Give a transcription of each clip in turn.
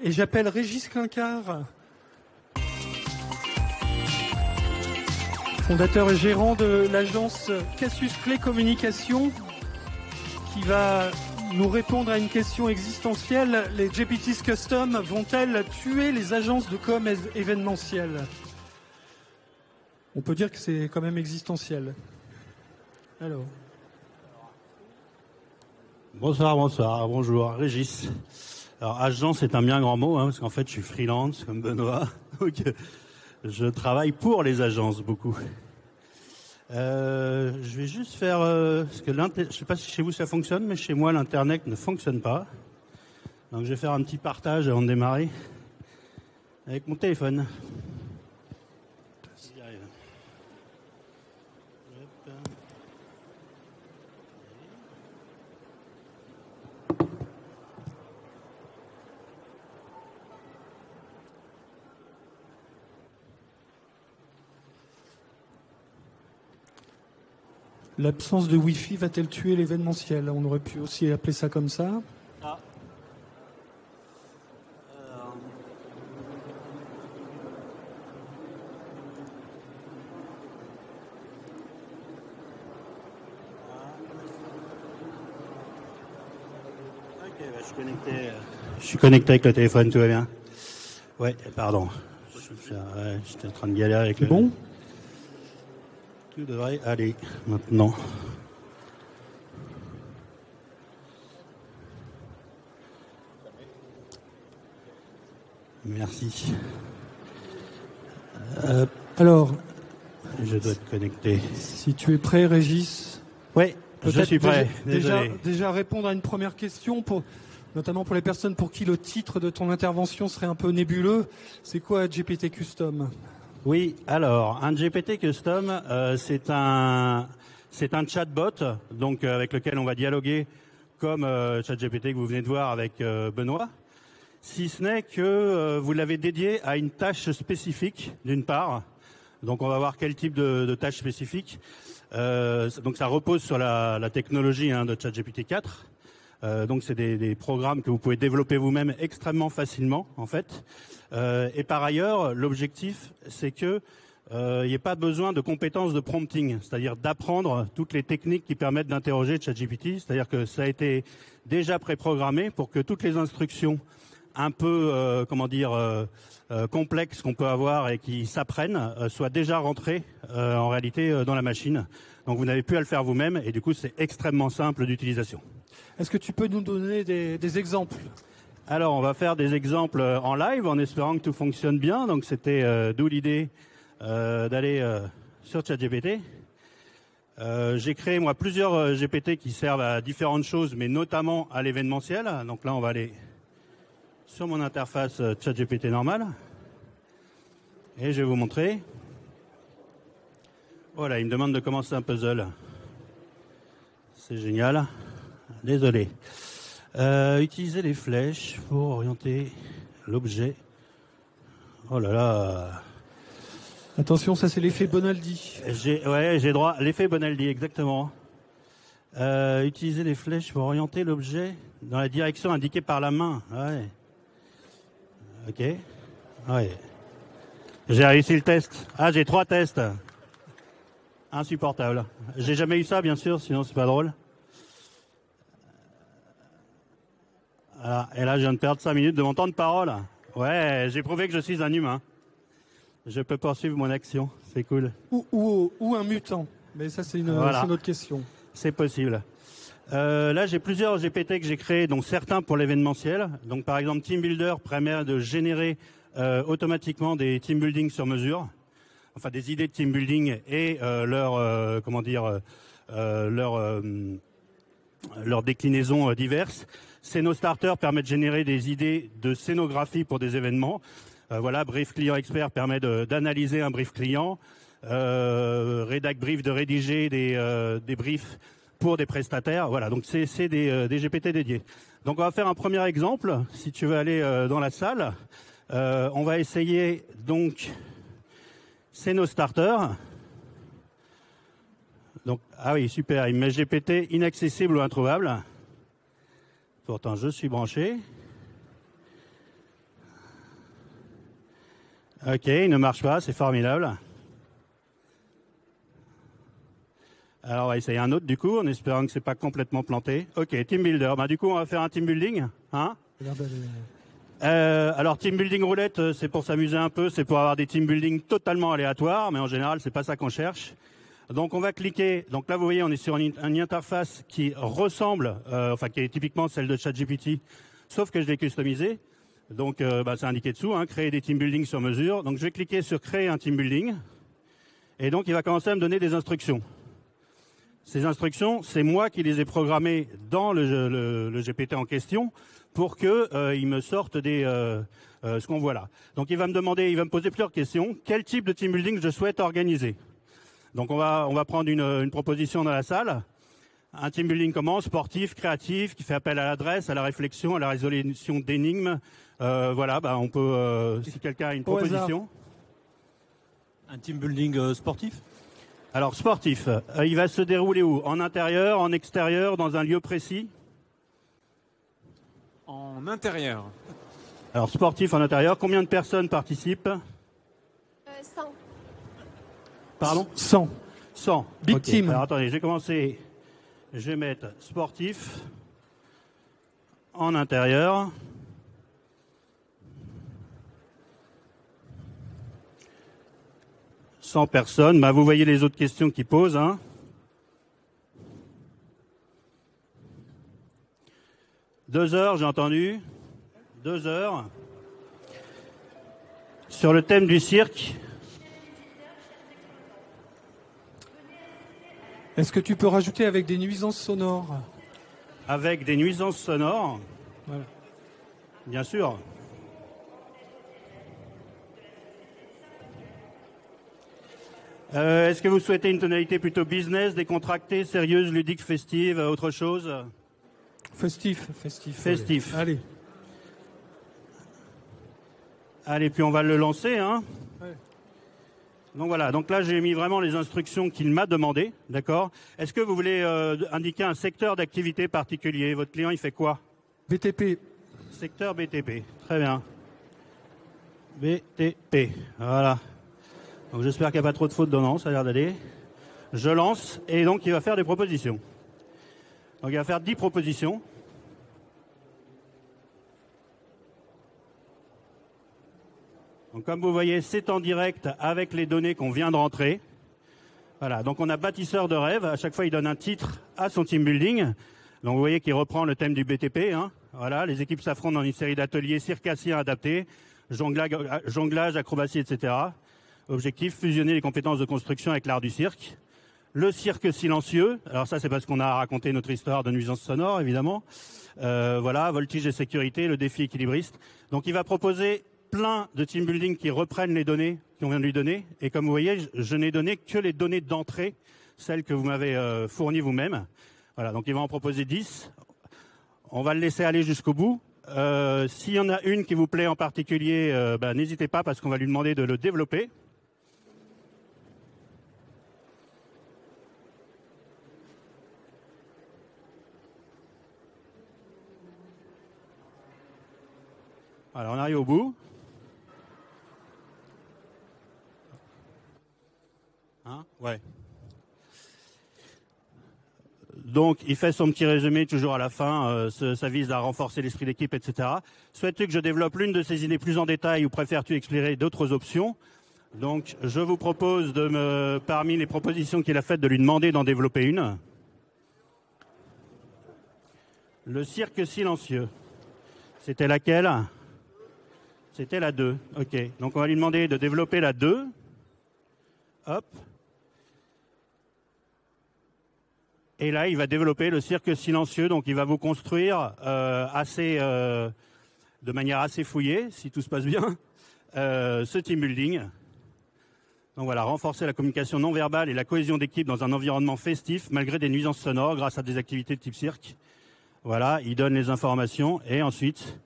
Et j'appelle Régis Clincard, fondateur et gérant de l'agence Casus Clé Communication, qui va nous répondre à une question existentielle. Les GPTs Custom vont-elles tuer les agences de com événementielles? On peut dire que c'est quand même existentiel. Alors. Bonsoir, bonjour, Régis. Alors, agent, c'est un bien grand mot, parce qu'en fait, je suis freelance, comme Benoît. Donc, je travaille pour les agences, beaucoup. Je vais juste faire... parce que je sais pas si chez vous ça fonctionne, mais chez moi, l'Internet ne fonctionne pas. Donc, je vais faire un petit partage avant de démarrer avec mon téléphone. J'y arrive. L'absence de Wi-Fi va-t-elle tuer l'événementiel? On aurait pu aussi appeler ça comme ça. Ah. Ok, bah, je suis connecté avec le téléphone, tout va bien. Ouais, pardon. J'étais en train de galérer avec le... Bon. Tout devrait aller maintenant. Merci. Alors, je dois être connecté. Si tu es prêt, Régis. Oui, je suis prêt. Déjà répondre à une première question, notamment pour les personnes pour qui le titre de ton intervention serait un peu nébuleux. C'est quoi GPT Custom? Oui, alors, un GPT Custom, c'est un chatbot, donc avec lequel on va dialoguer comme ChatGPT que vous venez de voir avec Benoît, si ce n'est que vous l'avez dédié à une tâche spécifique, d'une part. Donc on va voir quel type de tâche spécifique. Donc ça repose sur la technologie de ChatGPT 4. Donc c'est des programmes que vous pouvez développer vous-même extrêmement facilement, en fait. Et par ailleurs, l'objectif, c'est que il n'y ait pas besoin de compétences de prompting, c'est-à-dire d'apprendre toutes les techniques qui permettent d'interroger ChatGPT. C'est-à-dire que ça a été déjà préprogrammé pour que toutes les instructions un peu, complexes qu'on peut avoir et qui s'apprennent, soient déjà rentrées en réalité dans la machine. Donc vous n'avez plus à le faire vous-même et du coup c'est extrêmement simple d'utilisation. Est-ce que tu peux nous donner des exemples? Alors, on va faire des exemples en live en espérant que tout fonctionne bien. Donc, c'était d'où l'idée d'aller sur ChatGPT. J'ai créé, moi, plusieurs GPT qui servent à différentes choses, mais notamment à l'événementiel. Donc là, on va aller sur mon interface ChatGPT normale. Et je vais vous montrer. Voilà, il me demande de commencer un puzzle. C'est génial. Désolé. Utiliser les flèches pour orienter l'objet. Oh là là. Attention, ça c'est l'effet Bonaldi. J'ai droit. L'effet Bonaldi, exactement. Utiliser les flèches pour orienter l'objet dans la direction indiquée par la main. Ouais. Ok. Ouais. J'ai réussi le test. Ah, j'ai 3 tests. Insupportable. J'ai jamais eu ça, bien sûr, sinon c'est pas drôle. Voilà. Et là, je viens de perdre 5 minutes de mon temps de parole. Ouais, j'ai prouvé que je suis un humain. Je peux poursuivre mon action. C'est cool. Ou un mutant. Mais ça, c'est une autre question. C'est possible. Là, j'ai plusieurs GPT que j'ai créés, dont certains pour l'événementiel. Donc, par exemple, Team Builder permet de générer automatiquement des team building sur mesure. Enfin, des idées de team building et leurs déclinaisons diverses. ScenoStarter permet de générer des idées de scénographie pour des événements. Voilà, Brief Client Expert permet d'analyser un brief client. Redact Brief de rédiger des briefs pour des prestataires. Voilà, donc c'est des GPT dédiés. Donc on va faire un premier exemple. Si tu veux aller dans la salle, on va essayer donc ScenoStarter. Donc, ah oui, super, il met GPT inaccessible ou introuvable. Pourtant, je suis branché. Ok, il ne marche pas, c'est formidable. Alors on va essayer un autre du coup, en espérant que c'est pas complètement planté. Ok, team builder. Du coup on va faire un team building, hein. Alors team building roulette, c'est pour s'amuser un peu, c'est pour avoir des team building totalement aléatoires, mais en général c'est pas ça qu'on cherche. Donc on va cliquer. Donc là vous voyez on est sur une interface qui ressemble, qui est typiquement celle de ChatGPT, sauf que je l'ai customisée. Donc c'est indiqué dessous, hein, créer des team building sur mesure. Donc je vais cliquer sur créer un team building, et donc il va commencer à me donner des instructions. Ces instructions, c'est moi qui les ai programmées dans le GPT en question pour que il me sorte ce qu'on voit là. Donc il va me poser plusieurs questions. Quel type de team building je souhaite organiser? Donc on va prendre une proposition dans la salle. Un team building comment? Sportif, créatif, qui fait appel à l'adresse, à la réflexion, à la résolution d'énigmes. On peut, si quelqu'un a une proposition. Un team building sportif? Alors sportif, il va se dérouler où? En intérieur, en extérieur, dans un lieu précis? En intérieur. Alors sportif en intérieur, combien de personnes participent? 100. Pardon? 100. 100. Big Okay. team. Alors attendez, je vais mettre sportif en intérieur. Sans personne. Vous voyez les autres questions qu'ils posent, hein. Deux heures, j'ai entendu. 2 heures. Sur le thème du cirque. Est-ce que tu peux rajouter avec des nuisances sonores? Avec des nuisances sonores. Voilà. Bien sûr. Est-ce que vous souhaitez une tonalité plutôt business, décontractée, sérieuse, ludique, festive, autre chose? Festif. Festif. Allez. Allez, puis on va le lancer, hein. Ouais. Donc voilà, donc là j'ai mis vraiment les instructions qu'il m'a demandées, d'accord? Est-ce que vous voulez indiquer un secteur d'activité particulier? Votre client, il fait quoi? BTP. Secteur BTP, très bien. BTP, voilà. Donc j'espère qu'il n'y a pas trop de fautes dedans, ça a l'air d'aller. Je lance, et donc il va faire des propositions. Donc il va faire 10 propositions. Donc comme vous voyez, c'est en direct avec les données qu'on vient de rentrer. Voilà, donc on a bâtisseur de rêve. À chaque fois, il donne un titre à son team building. Donc vous voyez qu'il reprend le thème du BTP, hein. Voilà, les équipes s'affrontent dans une série d'ateliers circassiens adaptés, jonglage, acrobatie, etc. Objectif, fusionner les compétences de construction avec l'art du cirque. Le cirque silencieux, alors ça c'est parce qu'on a raconté notre histoire de nuisance sonore, évidemment. Voilà, voltige et sécurité, le défi équilibriste. Donc il va proposer plein de team building qui reprennent les données qu'on vient de lui donner. Et comme vous voyez, je n'ai donné que les données d'entrée, celles que vous m'avez fournies vous-même. Voilà, donc il va en proposer 10. On va le laisser aller jusqu'au bout. S'il y en a une qui vous plaît en particulier, n'hésitez pas parce qu'on va lui demander de le développer. Alors on arrive au bout. Hein? Ouais. Donc, il fait son petit résumé toujours à la fin. Ça vise à renforcer l'esprit d'équipe, etc. Souhaites-tu que je développe l'une de ces idées plus en détail ou préfères-tu explorer d'autres options? Donc, je vous propose parmi les propositions qu'il a faites, de lui demander d'en développer une. Le cirque silencieux. C'était laquelle? C'était la 2. OK. Donc, on va lui demander de développer la 2. Hop. Et là, il va développer le cirque silencieux. Donc, il va vous construire de manière assez fouillée, si tout se passe bien, ce team building. Donc voilà, renforcer la communication non verbale et la cohésion d'équipe dans un environnement festif, malgré des nuisances sonores, grâce à des activités de type cirque. Voilà, il donne les informations. Et ensuite,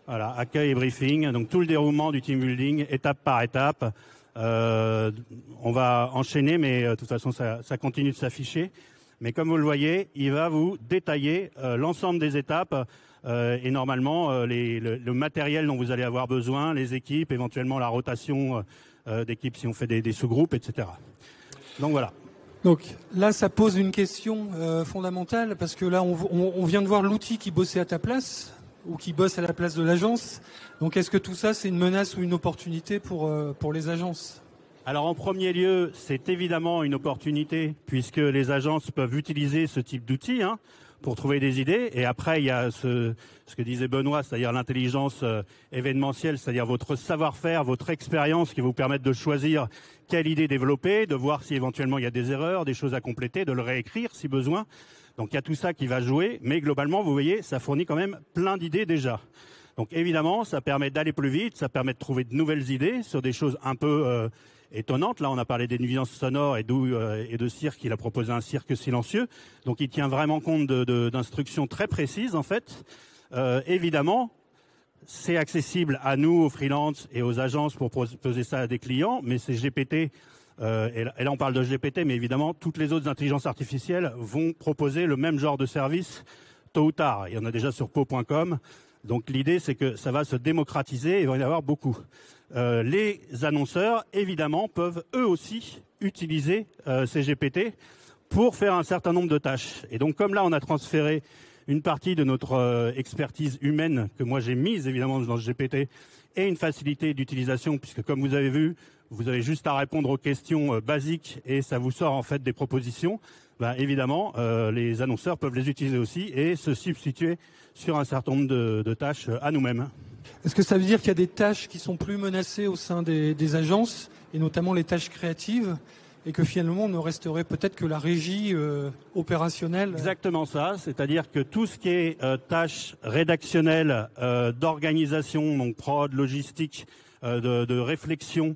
voilà, accueil et briefing. Donc, tout le déroulement du team building, étape par étape. On va enchaîner, mais de toute façon, ça continue de s'afficher. Mais comme vous le voyez, il va vous détailler l'ensemble des étapes et normalement le matériel dont vous allez avoir besoin, les équipes, éventuellement la rotation d'équipes si on fait des sous-groupes, etc. Donc voilà. Donc là, ça pose une question fondamentale parce que là, on vient de voir l'outil qui bossait à ta place ou qui bosse à la place de l'agence. Donc est-ce que tout ça, c'est une menace ou une opportunité pour les agences ? Alors en premier lieu, c'est évidemment une opportunité puisque les agences peuvent utiliser ce type d'outils pour trouver des idées. Et après, il y a ce que disait Benoît, c'est-à-dire l'intelligence événementielle, c'est-à-dire votre savoir-faire, votre expérience qui va vous permettre de choisir quelle idée développer, de voir si éventuellement il y a des erreurs, des choses à compléter, de le réécrire si besoin. Donc il y a tout ça qui va jouer, mais globalement, vous voyez, ça fournit quand même plein d'idées déjà. Donc évidemment, ça permet d'aller plus vite, ça permet de trouver de nouvelles idées sur des choses un peu étonnantes. Là, on a parlé des nuisances sonores et de cirque. Il a proposé un cirque silencieux. Donc, il tient vraiment compte d'instructions très précises, en fait. Évidemment, c'est accessible à nous, aux freelances et aux agences pour proposer ça à des clients. Mais c'est GPT, et là, on parle de GPT, mais évidemment, toutes les autres intelligences artificielles vont proposer le même genre de service tôt ou tard. Il y en a déjà sur po.com. Donc, l'idée, c'est que ça va se démocratiser et il va y en avoir beaucoup. Les annonceurs, évidemment, peuvent eux aussi utiliser ces GPT pour faire un certain nombre de tâches. Et donc, comme là, on a transféré une partie de notre expertise humaine que moi j'ai mise évidemment dans ce GPT et une facilité d'utilisation, puisque comme vous avez vu, vous avez juste à répondre aux questions basiques et ça vous sort en fait des propositions. Ben, évidemment, les annonceurs peuvent les utiliser aussi et se substituer sur un certain nombre de tâches à nous-mêmes. Est-ce que ça veut dire qu'il y a des tâches qui sont plus menacées au sein des agences, et notamment les tâches créatives, et que finalement on ne resterait peut-être que la régie opérationnelle ? Exactement ça, c'est-à-dire que tout ce qui est tâches rédactionnelles, d'organisation, donc prod, logistique, de réflexion,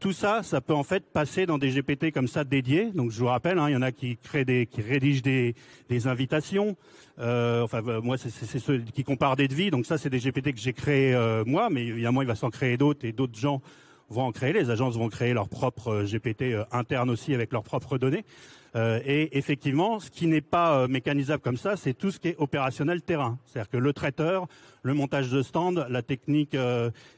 tout ça, ça peut en fait passer dans des GPT comme ça dédiés. Donc je vous rappelle, il y en a qui rédigent des invitations. Moi, c'est ceux qui comparent des devis. Donc ça, c'est des GPT que j'ai créés moi, mais évidemment, il va s'en créer d'autres et d'autres gens vont en créer. Les agences vont créer leur propre GPT interne aussi avec leurs propres données. Et effectivement, ce qui n'est pas mécanisable comme ça, c'est tout ce qui est opérationnel terrain. C'est-à-dire que le traiteur, le montage de stand, la technique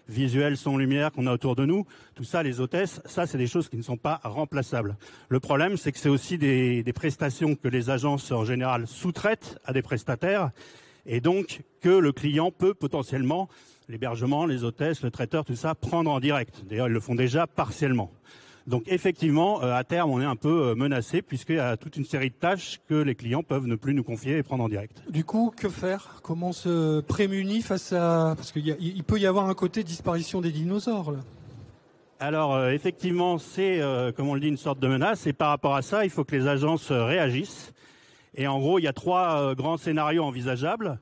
visuelle, son, lumière qu'on a autour de nous, tout ça, les hôtesses, ça, c'est des choses qui ne sont pas remplaçables. Le problème, c'est que c'est aussi des prestations que les agences, en général, sous-traitent à des prestataires, et donc que le client peut potentiellement, l'hébergement, les hôtesses, le traiteur, tout ça, prendre en direct. D'ailleurs, ils le font déjà partiellement. Donc effectivement, à terme, on est un peu menacé puisqu'il y a toute une série de tâches que les clients peuvent ne plus nous confier et prendre en direct. Du coup, que faire ? Comment se prémunir face à... Parce qu'il peut y avoir un côté disparition des dinosaures, là. Alors effectivement, c'est, comme on le dit, une sorte de menace. Et par rapport à ça, il faut que les agences réagissent. Et en gros, il y a trois grands scénarios envisageables.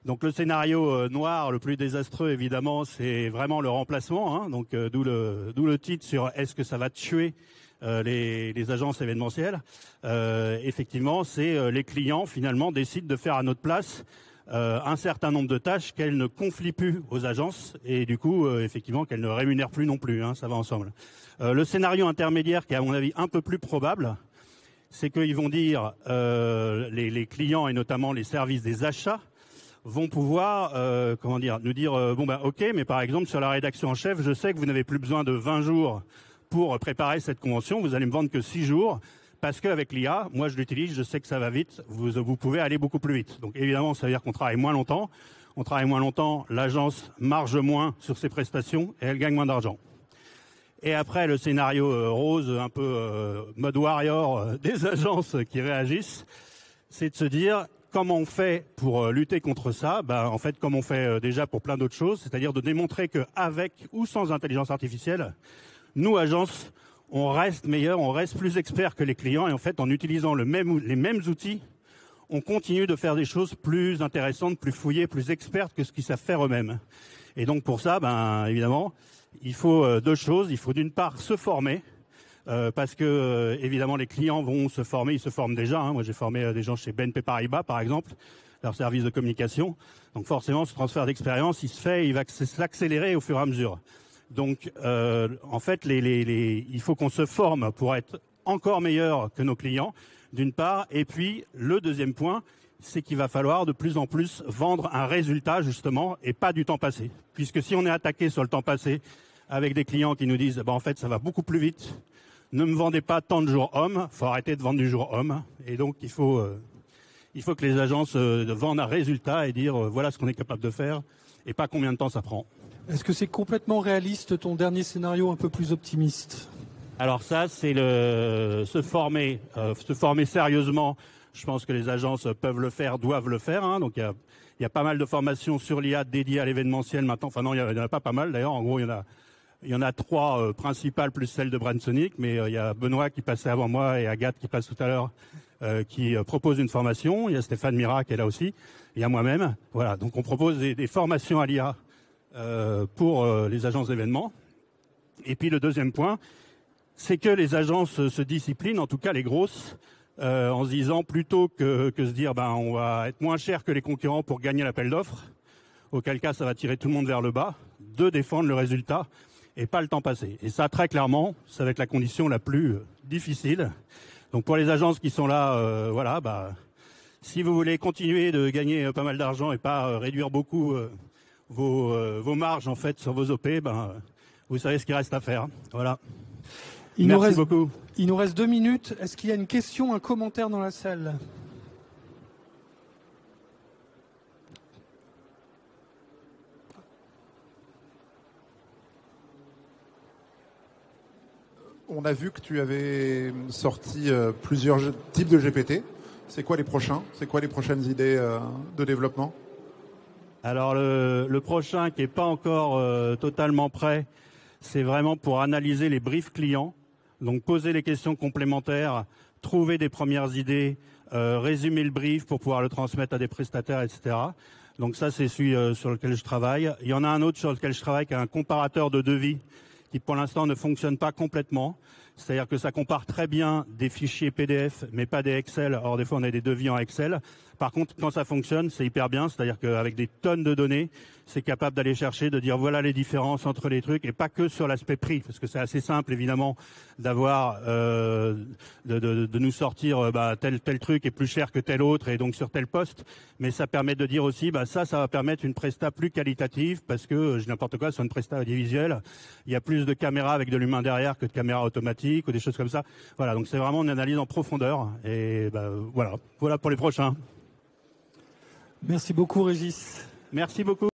Donc le scénario noir, le plus désastreux évidemment, c'est vraiment le remplacement. Donc d'où le titre sur est-ce que ça va tuer les agences événementielles. Effectivement, c'est les clients finalement décident de faire à notre place un certain nombre de tâches qu'elles ne confient plus aux agences et du coup effectivement qu'elles ne rémunèrent plus non plus. Ça va ensemble. Le scénario intermédiaire, qui est à mon avis un peu plus probable, c'est qu'ils vont dire les clients et notamment les services des achats vont pouvoir nous dire ok, mais par exemple sur la rédaction en chef, je sais que vous n'avez plus besoin de 20 jours pour préparer cette convention, vous allez me vendre que 6 jours parce qu'avec l'IA, moi je l'utilise, je sais que ça va vite, vous pouvez aller beaucoup plus vite. Donc évidemment, ça veut dire qu'on travaille moins longtemps. On travaille moins longtemps, l'agence marge moins sur ses prestations et elle gagne moins d'argent. Et après, le scénario rose, un peu mode warrior des agences qui réagissent, c'est de se dire comment on fait pour lutter contre ça ? En fait, comme on fait déjà pour plein d'autres choses, c'est-à-dire de démontrer qu'avec ou sans intelligence artificielle, nous, agences, on reste meilleurs, on reste plus experts que les clients. Et en fait, en utilisant les mêmes outils, on continue de faire des choses plus intéressantes, plus fouillées, plus expertes que ce qu'ils savent faire eux-mêmes. Et donc pour ça, évidemment, il faut deux choses. Il faut d'une part se former, parce que évidemment les clients vont se former, ils se forment déjà. Moi j'ai formé des gens chez BNP Paribas par exemple, leur service de communication. Donc forcément ce transfert d'expérience, il se fait, il va s'accélérer au fur et à mesure. Donc en fait il faut qu'on se forme pour être encore meilleur que nos clients, d'une part. Et puis, le deuxième point, c'est qu'il va falloir de plus en plus vendre un résultat, justement, et pas du temps passé. Puisque si on est attaqué sur le temps passé, avec des clients qui nous disent, en fait, ça va beaucoup plus vite, ne me vendez pas tant de jours hommes, il faut arrêter de vendre du jour homme. Et donc, il faut que les agences vendent un résultat et dire, voilà ce qu'on est capable de faire, et pas combien de temps ça prend. Est-ce que c'est complètement réaliste, ton dernier scénario un peu plus optimiste? Alors ça, c'est se former sérieusement. Je pense que les agences peuvent le faire, doivent le faire. Hein. Donc il y a pas mal de formations sur l'IA dédiées à l'événementiel maintenant. Enfin non, il y en a pas mal d'ailleurs. En gros, il y en a 3 principales plus celle de Brandsonic, mais il y a Benoît qui passait avant moi et Agathe qui passe tout à l'heure qui propose une formation. Il y a Stéphane Mira qui est là aussi. Il y a moi-même. Voilà, donc on propose des formations à l'IA pour les agences d'événements. Et puis le deuxième point, c'est que les agences se disciplinent, en tout cas les grosses, en se disant plutôt que se dire on va être moins cher que les concurrents pour gagner l'appel d'offres, auquel cas ça va tirer tout le monde vers le bas, de défendre le résultat et pas le temps passé. Et ça, très clairement, ça va être la condition la plus difficile. Donc pour les agences qui sont là, si vous voulez continuer de gagner pas mal d'argent et pas réduire beaucoup vos marges en fait sur vos OP, vous savez ce qu'il reste à faire. Voilà. Merci beaucoup. Il nous reste 2 minutes. Est-ce qu'il y a une question, un commentaire dans la salle? On a vu que tu avais sorti plusieurs types de GPT. C'est quoi les prochains? C'est quoi les prochaines idées de développement? Alors le prochain qui n'est pas encore totalement prêt, c'est vraiment pour analyser les briefs clients. Donc poser les questions complémentaires, trouver des premières idées, résumer le brief pour pouvoir le transmettre à des prestataires, etc. Donc ça, c'est celui sur lequel je travaille. Il y en a un autre sur lequel je travaille qui est un comparateur de devis qui pour l'instant ne fonctionne pas complètement. C'est-à-dire que ça compare très bien des fichiers PDF, mais pas des Excel. Or, des fois, on a des devis en Excel. Par contre, quand ça fonctionne, c'est hyper bien. C'est-à-dire qu'avec des tonnes de données, c'est capable d'aller chercher, de dire voilà les différences entre les trucs, et pas que sur l'aspect prix, parce que c'est assez simple, évidemment, d'avoir de nous sortir tel truc est plus cher que tel autre, et donc sur tel poste. Mais ça permet de dire aussi, ça va permettre une presta plus qualitative, parce que, je dis n'importe quoi, sur une presta audiovisuelle, il y a plus de caméras avec de l'humain derrière que de caméras automatiques, ou des choses comme ça. Voilà, donc c'est vraiment une analyse en profondeur, et voilà pour les prochains. Merci beaucoup, Régis. Merci beaucoup.